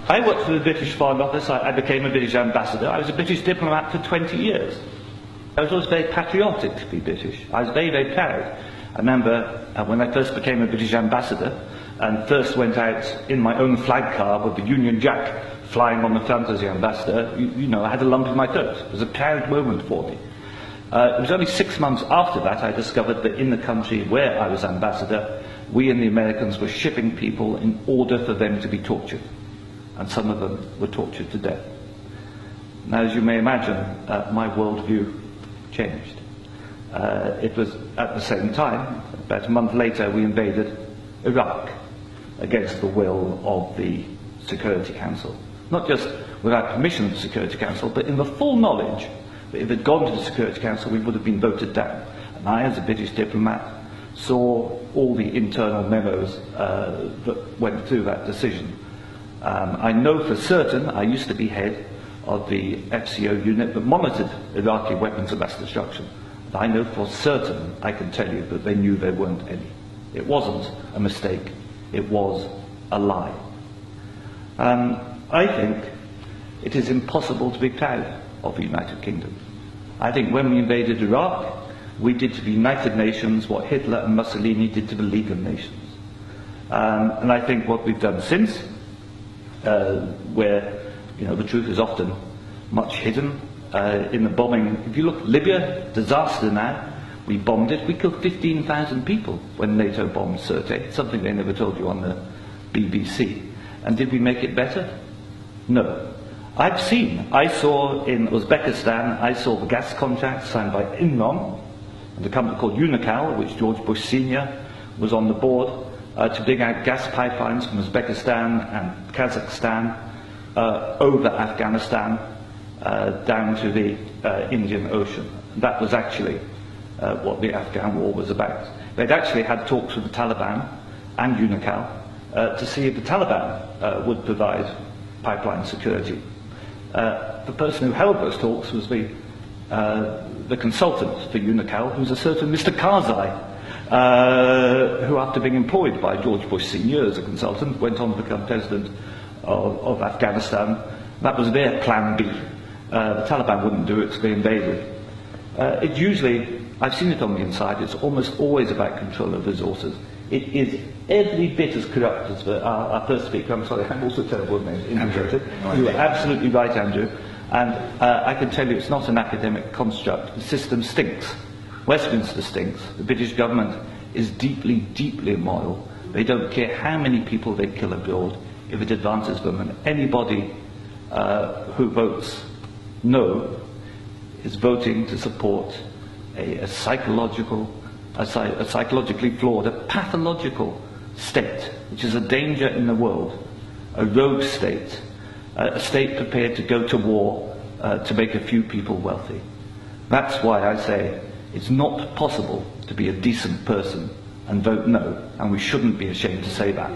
I worked for the British Foreign Office. I became a British ambassador. I was a British diplomat for 20 years. I was always very patriotic to be British. I was very, very proud. I remember when I first became a British ambassador and first went out in my own flag car with the Union Jack flying on the front as the ambassador, you know, I had a lump in my throat. It was a proud moment for me. It was only 6 months after that I discovered that in the country where I was ambassador, we and the Americans were shipping people in order for them to be tortured. And some of them were tortured to death. Now, as you may imagine, my worldview changed. It was at the same time, about a month later, we invaded Iraq against the will of the Security Council. Not just without permission of the Security Council, but in the full knowledge that if it had gone to the Security Council, we would have been voted down. And I, as a British diplomat, saw all the internal memos that went through that decision. I know for certain, I used to be head of the FCO unit that monitored Iraqi weapons of mass destruction. And I know for certain, I can tell you, that they knew there weren't any. It wasn't a mistake, it was a lie. I think it is impossible to be proud of the United Kingdom. I think when we invaded Iraq, we did to the United Nations what Hitler and Mussolini did to the League of Nations. And I think what we've done since, where the truth is often much hidden in the bombing. If you look, Libya, disaster now, we bombed it. We killed 15,000 people when NATO bombed Sirte, something they never told you on the BBC. And did we make it better? No. I saw in Uzbekistan, I saw the gas contract signed by Enron and a company called Unocal, which George Bush Sr. was on the board, to dig out gas pipelines from Uzbekistan and Kazakhstan over Afghanistan down to the Indian Ocean. That was actually what the Afghan war was about. They'd actually had talks with the Taliban and Unocal to see if the Taliban would provide pipeline security. The person who held those talks was the consultant for Unocal, who was a certain Mr. Karzai, who, after being employed by George Bush Sr. as a consultant, went on to become president of Afghanistan. That was their plan B. The Taliban wouldn't do it, so they invaded. It usually, I've seen it on the inside, it's almost always about control of resources. It is every bit as corrupt as our first speaker. I'm sorry, I'm also terrible with names. Andrew. You are absolutely right, Andrew. And I can tell you it's not an academic construct. The system stinks. Westminster stinks. The British government is deeply, deeply immoral. They don't care how many people they kill abroad if it advances them. And anybody who votes no is voting to support a psychologically flawed, a pathological state, which is a danger in the world, a rogue state, a state prepared to go to war to make a few people wealthy. That's why I say it's not possible to be a decent person and vote no, and we shouldn't be ashamed to say that.